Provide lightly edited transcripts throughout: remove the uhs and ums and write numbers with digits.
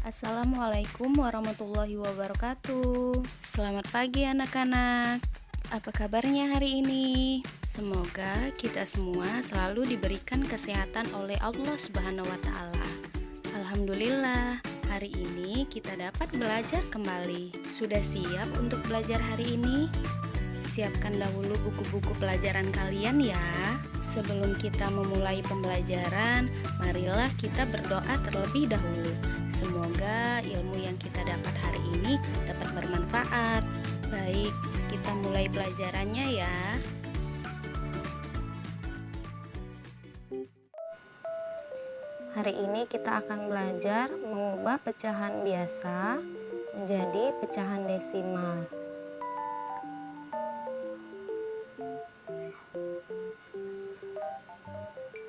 Assalamualaikum warahmatullahi wabarakatuh. Selamat pagi anak-anak. Apa kabarnya hari ini? Semoga kita semua selalu diberikan kesehatan oleh Allah Subhanahu wa taala. Alhamdulillah, hari ini kita dapat belajar kembali. Sudah siap untuk belajar hari ini? Siapkan dahulu buku-buku pelajaran kalian ya. Sebelum kita memulai pembelajaran, marilah kita berdoa terlebih dahulu. Semoga ilmu yang kita dapat hari ini dapat bermanfaat. Baik, kita mulai pelajarannya ya. Hari ini kita akan belajar mengubah pecahan biasa menjadi pecahan desimal.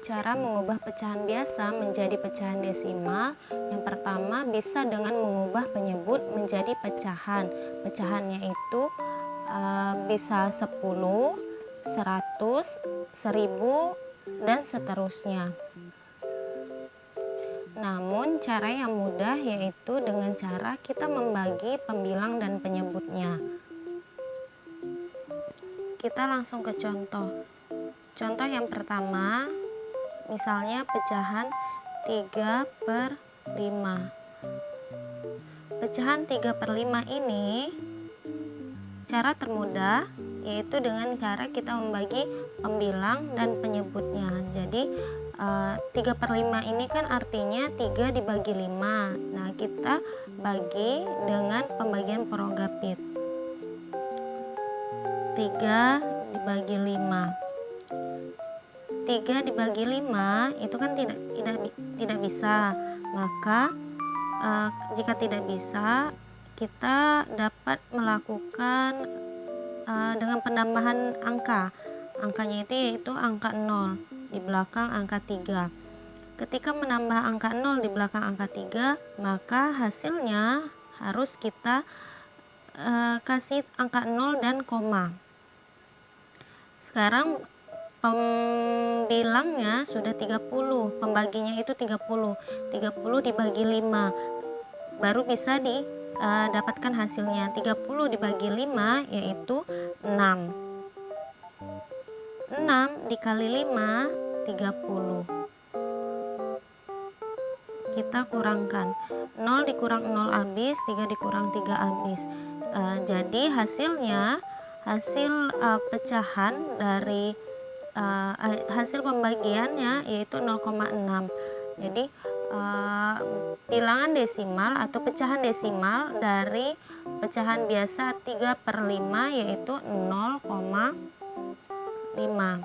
Cara mengubah pecahan biasa menjadi pecahan desimal, yang pertama bisa dengan mengubah penyebut menjadi pecahan. Pecahannya itu bisa 10, 100, 1000, dan seterusnya. Namun cara yang mudah yaitu dengan cara kita membagi pembilang dan penyebutnya. Kita langsung ke contoh. Contoh yang pertama, misalnya pecahan 3/5. Pecahan 3/5 ini cara termudah yaitu dengan cara kita membagi pembilang dan penyebutnya. Jadi 3/5 ini kan artinya 3 dibagi 5. Nah, kita bagi dengan pembagian porogapit. 3 dibagi 5. 3 dibagi 5 itu kan tidak bisa. Maka jika tidak bisa, kita dapat melakukan dengan penambahan angka. Angkanya itu yaitu angka 0 di belakang angka 3. Ketika menambah angka 0 di belakang angka 3, maka hasilnya harus kita kasih angka 0 dan koma. Sekarang pembilangnya sudah 30, pembaginya itu 30. 30 dibagi 5 baru bisa didapatkan hasilnya. 30 dibagi 5 yaitu 6. 6 dikali 5 30. Kita kurangkan. 0 dikurang 0 habis, 3 dikurang 3 habis. Jadi hasilnya pecahan dari hasil pembagiannya yaitu 0,6. Jadi bilangan desimal atau pecahan desimal dari pecahan biasa 3/5 yaitu 0,5.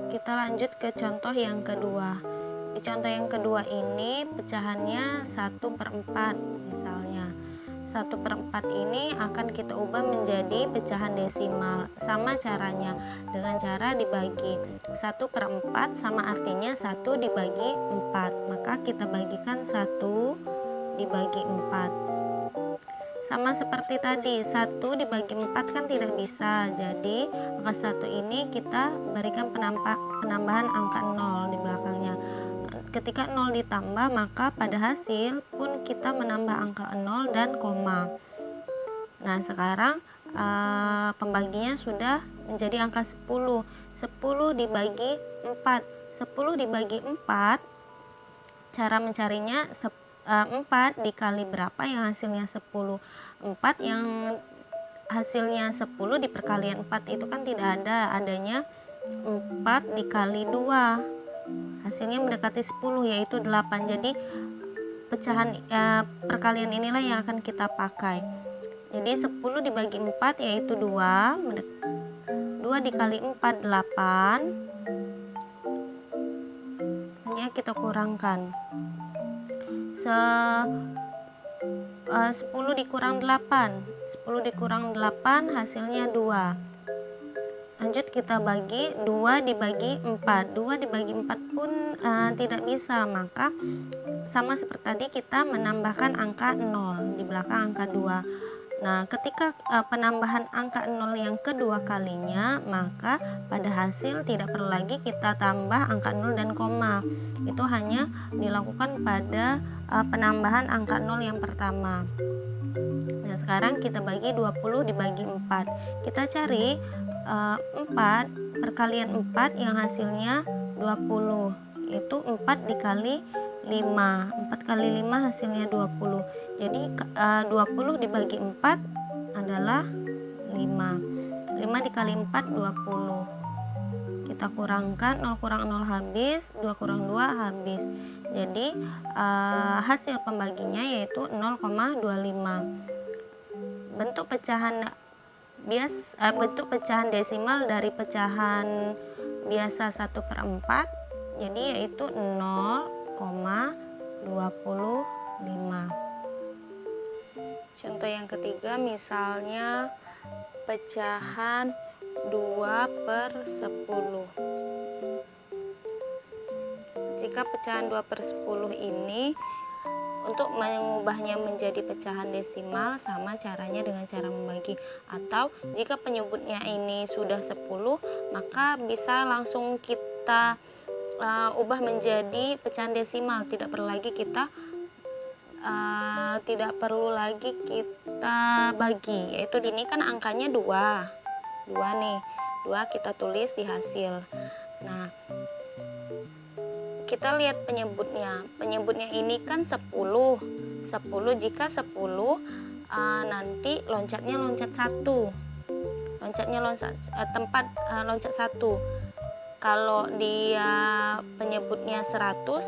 Kita lanjut ke contoh yang kedua. Di contoh yang kedua ini pecahannya 1/4 misalnya. 1/4 ini akan kita ubah menjadi pecahan desimal. Sama caranya, dengan cara dibagi. 1/4 sama artinya 1 dibagi 4. Maka kita bagikan 1 dibagi 4. Sama seperti tadi, 1 dibagi 4 kan tidak bisa. Jadi angka 1 ini kita berikan penambahan angka 0 di belakangnya. Ketika 0 ditambah, maka pada hasil pun kita menambah angka 0 dan koma. Nah, sekarang pembaginya sudah menjadi angka 10. 10 dibagi 4. 10 dibagi 4, cara mencarinya 4 dikali berapa yang hasilnya 10. 4 yang hasilnya 10 di perkalian 4 itu kan tidak ada. Adanya 4 dikali 2. Hasilnya mendekati 10 yaitu 8. Jadi pecahan perkalian inilah yang akan kita pakai. Jadi 10 dibagi 4 yaitu 2. 2 dikali 4 8. Hanya kita kurangkan. 10 dikurang 8. 10 dikurang 8 hasilnya 2. Lanjut kita bagi 2 dibagi 4. 2 dibagi 4 pun tidak bisa, maka sama seperti tadi kita menambahkan angka 0 di belakang angka 2. Nah, ketika penambahan angka 0 yang kedua kalinya, maka pada hasil tidak perlu lagi kita tambah angka 0 dan koma. Itu hanya dilakukan pada penambahan angka 0 yang pertama. Nah, sekarang kita bagi 20 dibagi 4. Kita cari 4 perkalian 4 yang hasilnya 20. Itu 4 dikali 5. 4 kali 5 hasilnya 20. Jadi 20 dibagi 4 adalah 5. 5 dikali 4 20. Kita kurangkan, 0 kurang 0 habis, 2 kurang 2 habis. Jadi hasil pembaginya yaitu 0,25. Bentuk pecahan bentuk pecahan desimal dari pecahan biasa 1/4 jadi yaitu 0,25. Contoh yang ketiga, misalnya pecahan 2/10. Jika pecahan 2/10 ini, untuk mengubahnya menjadi pecahan desimal sama caranya dengan cara membagi. Atau jika penyebutnya ini sudah 10, maka bisa langsung kita ubah menjadi pecahan desimal. Tidak perlu lagi kita bagi. Yaitu ini kan angkanya 2 nih. 2 kita tulis di hasil. Nah, kita lihat penyebutnya ini kan 10 jika 10 nanti loncatnya loncat 1, loncat 1. Kalau dia penyebutnya 100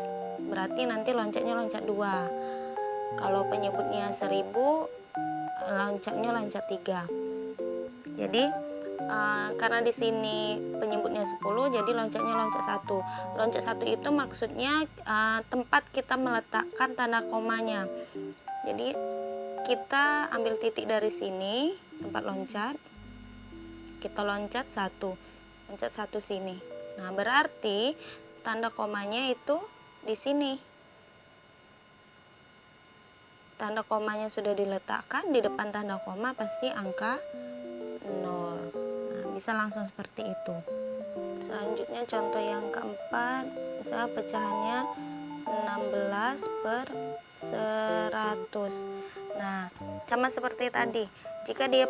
berarti nanti loncatnya loncat 2. Kalau penyebutnya 1000 loncatnya loncat 3. Jadi karena di sini penyebutnya 10, jadi loncatnya loncat 1. Loncat 1 itu maksudnya tempat kita meletakkan tanda komanya. Jadi kita ambil titik dari sini, tempat loncat, kita loncat 1 sini. Nah, berarti tanda komanya itu di sini. Tanda komanya sudah diletakkan, di depan tanda koma pasti angka 0. Bisa langsung seperti itu. Selanjutnya contoh yang keempat, misalnya pecahannya 16/100. Nah, sama seperti tadi, jika dia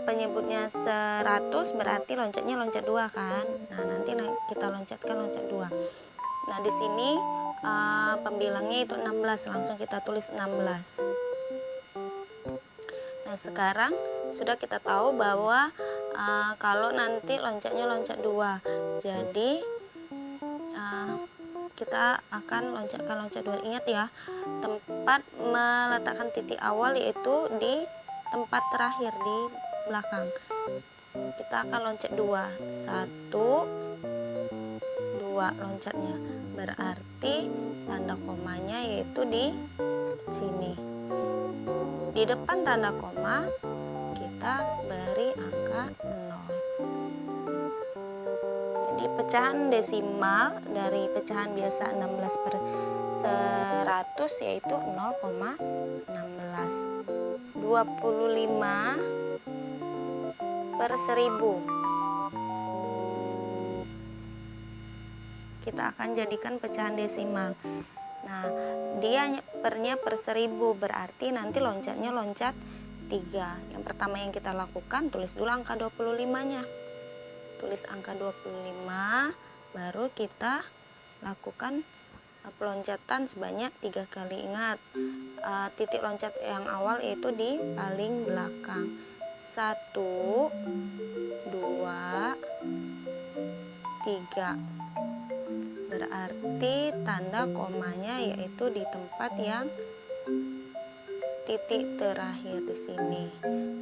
penyebutnya 100 berarti loncatnya loncat 2 kan. Nah, nanti kita loncatkan loncat 2. Nah, di sini pembilangnya itu 16, langsung kita tulis 16. Nah, sekarang sudah kita tahu bahwa kalau nanti loncatnya loncat 2, jadi kita akan loncat 2. Ingat ya, tempat meletakkan titik awal yaitu di tempat terakhir di belakang. Kita akan loncat 2, 1, 2 loncatnya, berarti tanda komanya yaitu di sini. Di depan tanda koma kita beri angka 0. Jadi pecahan desimal dari pecahan biasa 16/100 yaitu 0,16. 25/1000. Kita akan jadikan pecahan desimal. Nah, dia pernya per 1000, berarti nanti loncatnya loncat 3. Yang pertama yang kita lakukan, tulis dulu angka 25-nya. Tulis angka 25, baru kita lakukan peloncatan sebanyak 3 kali. Ingat, titik loncat yang awal yaitu di paling belakang. 1, 2, 3. Berarti tanda komanya yaitu di tempat yang titik terakhir di sini.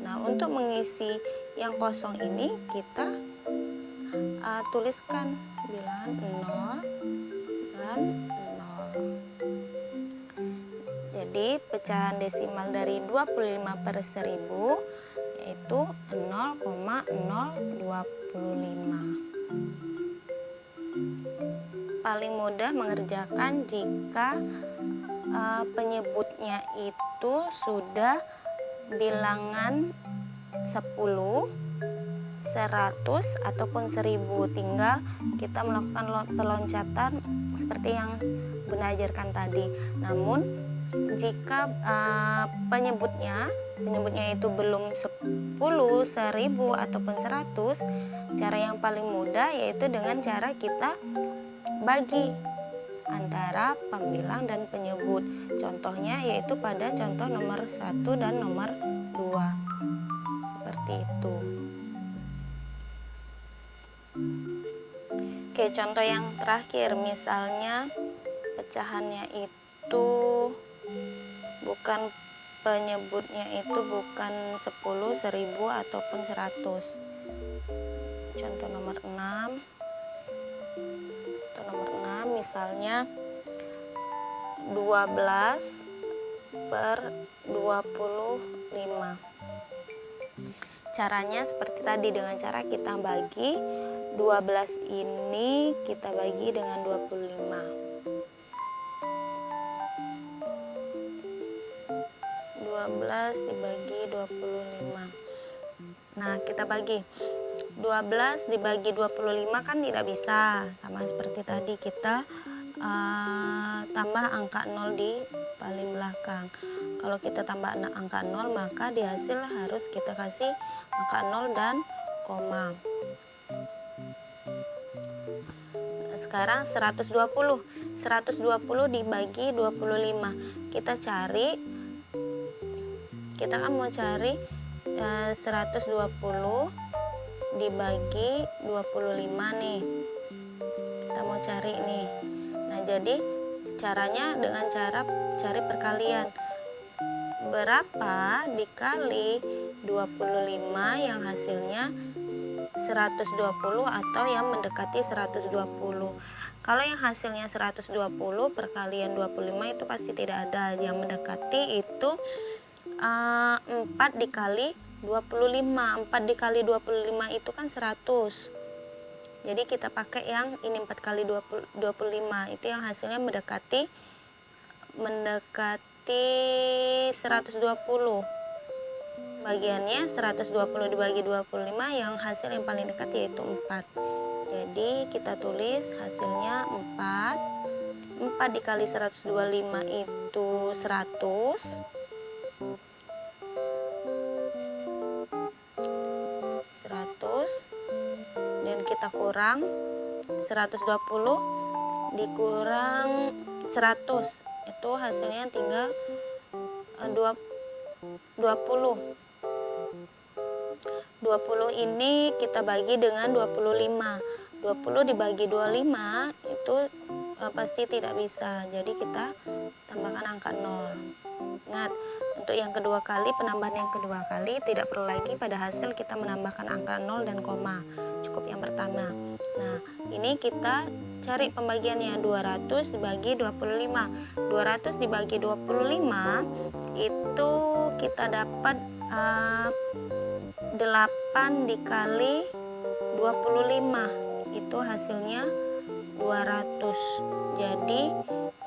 Nah, untuk mengisi yang kosong ini kita tuliskan bilangan 0 dan 0. Jadi pecahan desimal dari 25/1000 yaitu 0,025. Paling mudah mengerjakan jika penyebutnya itu sudah bilangan 10, 100 ataupun 1000. Tinggal kita melakukan peloncatan seperti yang Bunda ajarkan tadi. Namun jika penyebutnya itu belum 10, 1000 ataupun 100, cara yang paling mudah yaitu dengan cara kita bagi antara pembilang dan penyebut. Contohnya yaitu pada contoh nomor 1 dan nomor 2. Seperti itu. Oke, contoh yang terakhir, misalnya pecahannya itu bukan penyebutnya itu bukan 10, 1000 ataupun 100. Contoh nomor 6. Misalnya 12 per 25. Caranya seperti tadi, dengan cara kita bagi 12 ini kita bagi dengan 25. 12 dibagi 25. Nah, kita bagi 12 dibagi 25 kan tidak bisa, sama seperti tadi kita tambah angka 0 di paling belakang. Kalau kita tambah angka 0, maka di hasil harus kita kasih angka 0 dan koma. Nah, sekarang 120 dibagi 25. Kita kan mau cari 120 dibagi 25 nih. Kita mau cari nih. Nah, jadi caranya dengan cara cari perkalian. Berapa dikali 25 yang hasilnya 120 atau yang mendekati 120. Kalau yang hasilnya 120 perkalian 25 itu pasti tidak ada. Yang mendekati itu 4 dikali 25. 4 dikali 25 itu kan 100. Jadi kita pakai yang ini 4 kali 25. Itu yang hasilnya mendekati 120. Bagiannya 120 dibagi 25, yang hasil yang paling dekat yaitu 4. Jadi kita tulis hasilnya 4. 4 dikali 125 itu 100. 100 dan kita kurang 120 dikurang 100, itu hasilnya tinggal 20. 20 ini kita bagi dengan 25. 20 dibagi 25 itu pasti tidak bisa, jadi kita tambahkan angka 0. Ingat, untuk yang kedua kali, penambahan yang kedua kali tidak perlu lagi pada hasil kita menambahkan angka 0 dan koma, cukup yang pertama. Nah, ini kita cari pembagiannya. 200 dibagi 25. 200 dibagi 25 itu kita dapat 8 dikali 25, itu hasilnya 200. Jadi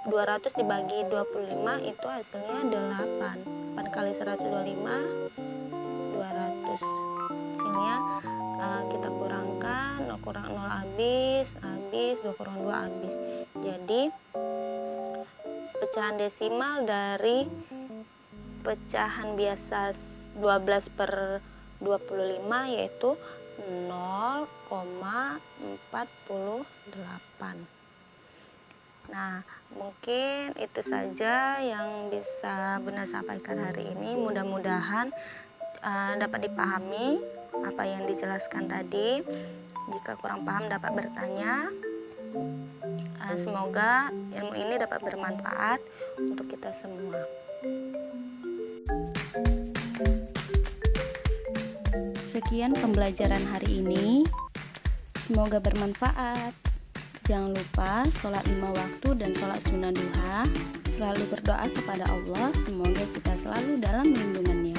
200 dibagi 25 itu hasilnya 8. 8 kali 125 200. Hasilnya kita kurangkan, 0 kurang 0 habis, 2 kurang 2 habis. Jadi pecahan desimal dari pecahan biasa 12 per 25 yaitu 0,48. Nah, mungkin itu saja yang bisa Bunda sampaikan hari ini. Mudah-mudahan dapat dipahami apa yang dijelaskan tadi. Jika kurang paham dapat bertanya. Semoga ilmu ini dapat bermanfaat untuk kita semua. Sekian pembelajaran hari ini. Semoga bermanfaat. Jangan lupa sholat 5 waktu dan sholat sunnah duha. Selalu berdoa kepada Allah, semoga kita selalu dalam lindungannya.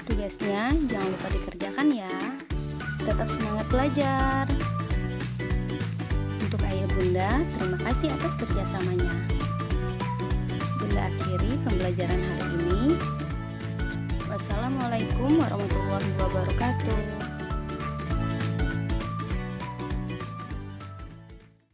Tugasnya jangan lupa dikerjakan ya. Tetap semangat belajar. Untuk ayah bunda, terima kasih atas kerjasamanya. Bunda akhiri pembelajaran hari ini. Wassalamualaikum warahmatullahi wabarakatuh.